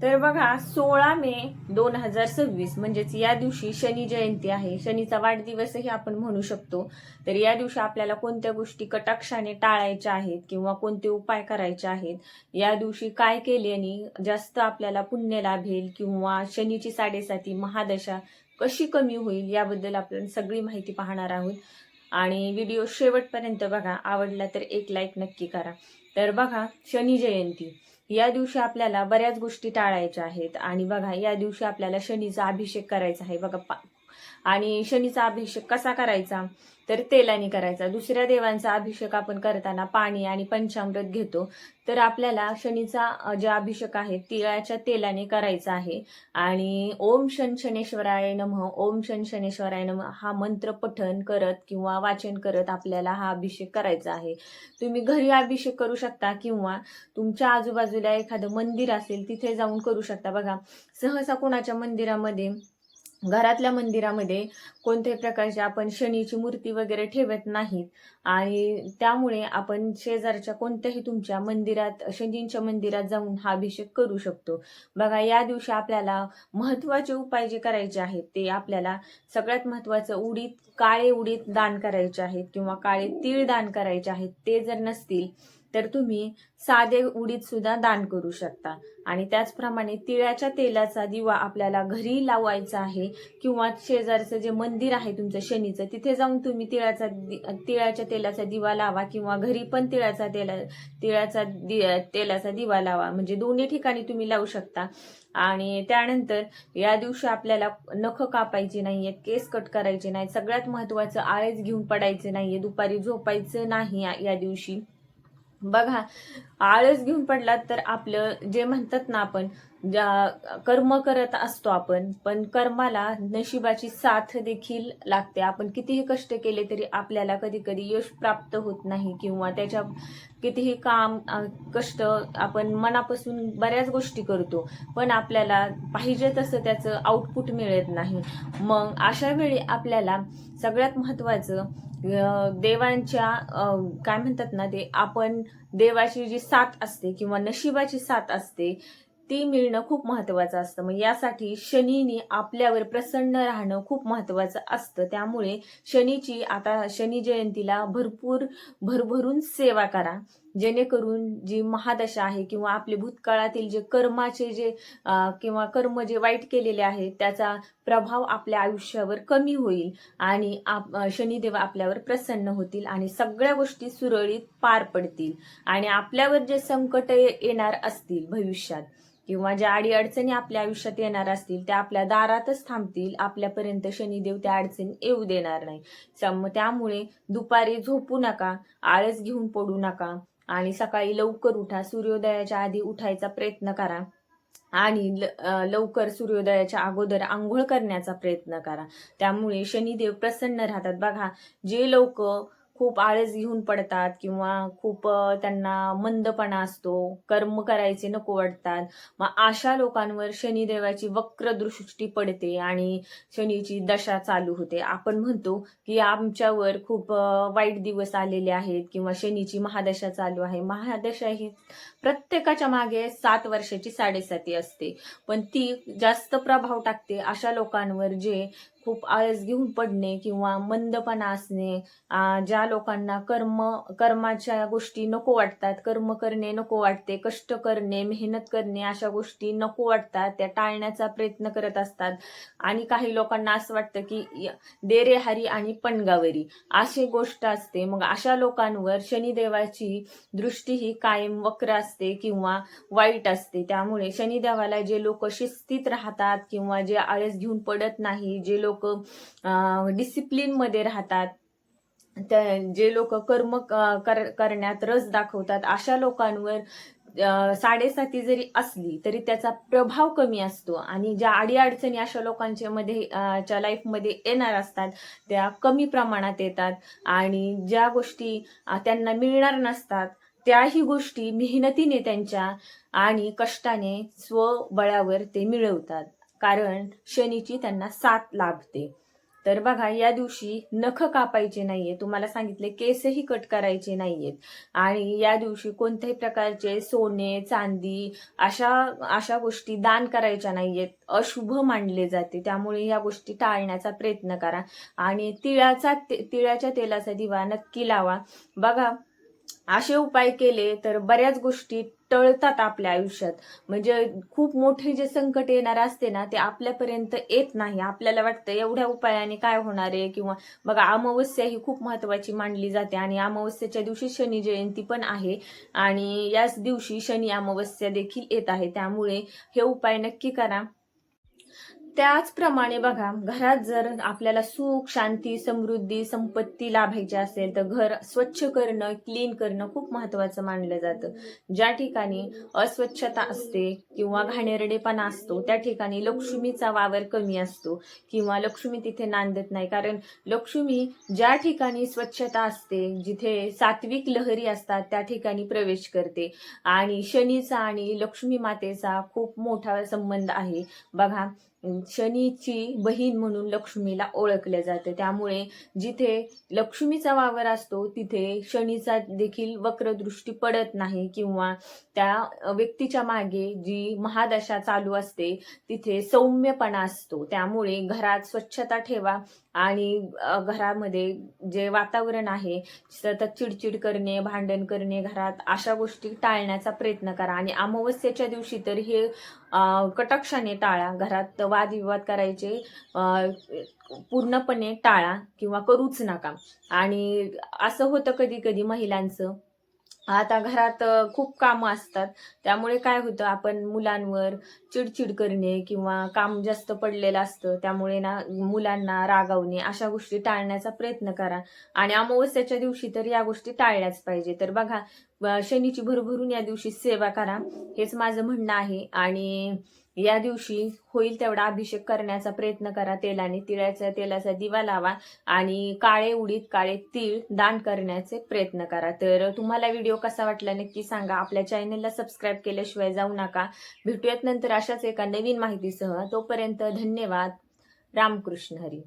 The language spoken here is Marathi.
तर बघा 16 मे 2026 म्हणजेच या दिवशी शनी जयंती आहे. शनीचा वाढदिवसही आपण म्हणू शकतो. तर या दिवशी आपल्याला कोणत्या गोष्टी कटाक्षाने टाळायच्या आहेत किंवा कोणते उपाय करायचे आहेत, या दिवशी काय केल्याने जास्त आपल्याला पुण्य लाभेल किंवा शनीची 7.5 महादशा कशी कमी होईल याबद्दल आपण सगळी माहिती पाहणार आहोत. आणि व्हिडिओ शेवटपर्यंत बघा. आवडला तर एक लाईक नक्की करा. तर बघा, शनी जयंती या दिवशी आपल्याला बऱ्याच गोष्टी टाळायच्या आहेत. आणि बघा, या दिवशी आपल्याला शनीचा अभिषेक करायचा आहे बघा. आणि शनीचा अभिषेक कसा करायचा, तर तेलाने करायचा. दुसऱ्या देवांचा अभिषेक आपण करताना पाणी आणि पंचामृत घेतो. तर आपल्याला शनीचा जे अभिषेक आहे तिळाच्या तेलाने करायचा आहे. आणि ओम शन शनेश्वराय नमः, ओम शन शनेश्वराय नमः हा मंत्र पठण करत किंवा वाचन करत आपल्याला हा अभिषेक करायचा आहे. तुम्ही घरी अभिषेक करू शकता किंवा तुमच्या आजूबाजूला एखादं मंदिर असेल तिथे जाऊन करू शकता. बघा, सहसा कोणाच्या मंदिरामध्ये, घरातल्या मंदिरामध्ये कोणत्याही प्रकारची आपण शनीची मूर्ती वगैरे ठेवत नाहीत. आणि त्यामुळे आपण शेजारच्या कोणत्याही तुमच्या मंदिरात, शनींच्या मंदिरात जाऊन हा अभिषेक करू शकतो. बघा, या दिवशी आपल्याला महत्वाचे उपाय जे करायचे आहेत ते आपल्याला सगळ्यात महत्वाचं, काळे उडीद दान करायचे आहेत किंवा काळे तीळ दान करायचे आहेत. ते जर नसतील तर तुम्ही साधे उडीद सुद्धा दान करू शकता. आणि त्याचप्रमाणे तिळाच्या तेलाचा दिवा आपल्याला घरी लावायचा आहे किंवा शेजारचं जे मंदिर आहे तुमचं शनीचं, तिथे जाऊन तुम्ही तिळाच्या तेलाचा दिवा लावा किंवा घरी पण तेलाचा दिवा लावा. म्हणजे दोन्ही ठिकाणी तुम्ही लावू शकता. आणि त्यानंतर या दिवशी आपल्याला नख कापायची नाहीये, केस कट करायचे नाहीत. सगळ्यात महत्वाचं, आळस घेऊन पडायचे नाहीये, दुपारी झोपायचं नाही या दिवशी. बघा, आळस घेऊन पडलात तर आपलं जे म्हणतात ना, आपण कर्म करत असतो आपण, पण कर्माला नशिबाची साथ देखील लागते. आपण कितीही कष्ट केले तरी आपल्याला कधी कधी यश प्राप्त होत नाही किंवा त्याच्या कितीही काम कष्ट आपण मनापासून बऱ्याच गोष्टी करतो, पण आपल्याला पाहिजे तसं त्याचं आउटपुट मिळत नाही. मग अशा वेळी आपल्याला सगळ्यात महत्वाचं, देवांच्या काय म्हणतात ना, ते आपण देवाची जी साथ असते किंवा नशिबाची साथ असते ती मिळणं खूप महत्वाचं असतं. मग यासाठी शनीने आपल्यावर प्रसन्न राहणं खूप महत्वाचं असतं. त्यामुळे आता शनी जयंतीला भरभरून सेवा करा, जेणेकरून जी महादशा आहे किंवा आपले भूतकाळातील जे कर्माचे किंवा कर्म जे वाईट केलेले आहेत त्याचा प्रभाव आपल्या आयुष्यावर कमी होईल आणि शनिदेव आपल्यावर प्रसन्न होतील आणि सगळ्या गोष्टी सुरळीत पार पडतील. आणि आपल्यावर जे संकट येणार असतील भविष्यात किंवा ज्या अडीअडचणी आपल्या आयुष्यात येणार असतील त्या आपल्या दारातच थांबतील. आपल्यापर्यंत शनिदेव त्या अडचणी येऊ देणार नाही. त्यामुळे दुपारी झोपू नका, आळस घेऊन पडू नका आणि सकाळी लवकर उठा. सूर्योदयाच्या आधी उठायचा प्रयत्न करा आणि लवकर सूर्योदयाच्या अगोदर आंघोळ करण्याचा प्रयत्न करा. त्यामुळे शनिदेव प्रसन्न राहतात. बघा, जे लोक खूप आळस घेऊन पडतात किंवा खूप त्यांना मंदपणा असतो, कर्म करायचे नको वाटतात, मग अशा लोकांवर शनिदेवाची वक्र दृष्टी पडते आणि शनीची दशा चालू होते. आपण म्हणतो की आमच्यावर खूप वाईट दिवस आलेले आहेत किंवा शनीची महादशा चालू आहे. महादशा ही प्रत्येकाच्या मागे 7 वर्षाची 7.5 असते, पण ती जास्त प्रभाव टाकते अशा लोकांवर जे खूप आळस घेऊन पडणे किंवा मंदपणा असणे, ज्या लोकांना कर्माच्या गोष्टी नको वाटतात, कर्म करणे नको वाटते, कष्ट करणे, मेहनत करणे अशा गोष्टी नको वाटतात, त्या टाळण्याचा प्रयत्न करत असतात. आणि काही लोकांना असं वाटतं की दे रे हरी आणि पणगावरी अशी गोष्ट असते. मग अशा लोकांवर शनिदेवाची दृष्टी ही कायम वक्र असते किंवा वाईट असते. त्यामुळे शनिदेवाला जे लोक शिस्तीत राहतात किंवा जे आळस घेऊन पडत नाही, जे लोक डिसिप्लिन मध्ये राहतात, जे लोक कर्म करण्यात रस दाखवतात, अशा लोकांवर 7.5 जरी असली तरी त्याचा प्रभाव कमी असतो. आणि ज्या अडीअडचणी अशा लोकांच्या लाईफमध्ये येणार असतात त्या कमी प्रमाणात येतात. आणि ज्या गोष्टी त्यांना मिळणार नसतात त्याही गोष्टी मेहनतीने त्यांच्या आणि कष्टाने स्वबळावर ते मिळवतात, कारण शनीची त्यांना साथ लाभते. तर बघा या दिवशी नख कापायचे नाहीये, तुम्हाला सांगितले केसही कट करायचे नाहीयेत आणि या दिवशी कोणत्याही प्रकारचे सोने चांदी अशा अशा गोष्टी दान करायच्या नाहीयेत, अशुभ मानले जाते. त्यामुळे या गोष्टी टाळण्याचा प्रयत्न करा आणि तिळाच्या तेलाचा दिवा नक्की लावा. बघा असे उपाय केले तर बऱ्याच गोष्टी टळतात आपल्या आयुष्यात. म्हणजे खूप मोठे जे संकट येणार असते ना ते आपल्यापर्यंत येत नाही. आपल्याला वाटतं एवढ्या उपायाने काय होणार आहे, किंवा बघा अमावस्या ही खूप महत्वाची मानली जाते आणि अमावस्येच्या दिवशी शनी जयंती पण आहे आणि याच दिवशी शनी अमावस्या देखील येत आहे. त्यामुळे हे उपाय नक्की करा. त्याचप्रमाणे बघा घरात जर आपल्याला सुख शांती समृद्धी संपत्ती लाभायची असेल तर घर स्वच्छ करणं क्लीन करणं खूप महत्वाचं मानलं जातं. ज्या ठिकाणी अस्वच्छता असते किंवा घाणेरडेपणा असतो त्या ठिकाणी लक्ष्मीचा वावर कमी असतो किंवा लक्ष्मी तिथे नांदत नाही. कारण लक्ष्मी ज्या ठिकाणी स्वच्छता असते जिथे सात्विक लहरी असतात त्या ठिकाणी प्रवेश करते आणि शनीचा आणि लक्ष्मी मातेचा खूप मोठा संबंध आहे. बघा शनीची बहीण म्हणून लक्ष्मीला ओळखले जाते. त्यामुळे जिथे लक्ष्मीचा वावर असतो तिथे शनीचा देखील वक्रदृष्टी पडत नाही किंवा त्या व्यक्तीच्या मागे जी महादशा चालू असते तिथे सौम्यपणा असतो. त्यामुळे घरात स्वच्छता ठेवा आणि घरामध्ये जे वातावरण आहे सतत चिडचिड करणे भांडण करणे घरात अशा गोष्टी टाळण्याचा प्रयत्न करा. आणि अमावस्येच्या दिवशी तर हे कटाक्षाने टाळा. घरात वादविवाद करायचे पूर्णपणे टाळा किंवा करूच नका. आणि असं होतं कधी कधी महिलांचं, आता घरात खूप कामं असतात त्यामुळे काय होतं आपण मुलांवर चिडचिड करणे किंवा काम जास्त पडलेलं असतं त्यामुळे ना मुलांना रागावणे अशा गोष्टी टाळण्याचा प्रयत्न करा. आणि अमावस्याच्या दिवशी तर या गोष्टी टाळल्याच पाहिजे. तर बघा शनीची भरभरून या दिवशी सेवा करा हेच माझं म्हणणं आहे. आणि या दिवशी होईल तेवढा अभिषेक करण्याचा प्रयत्न करा तेलाने. तिळाच्या तेलाचा दिवा लावा आणि काळे उडीद काळे तीळ दान करण्याचे प्रयत्न करा. तर तुम्हाला व्हिडिओ कसा वाटला नक्की सांगा. आपल्या चॅनलला सबस्क्राईब केल्याशिवाय जाऊ नका. भेटूयात नंतर अशाच एका नवीन माहितीसह. तोपर्यंत धन्यवाद. रामकृष्ण हरी.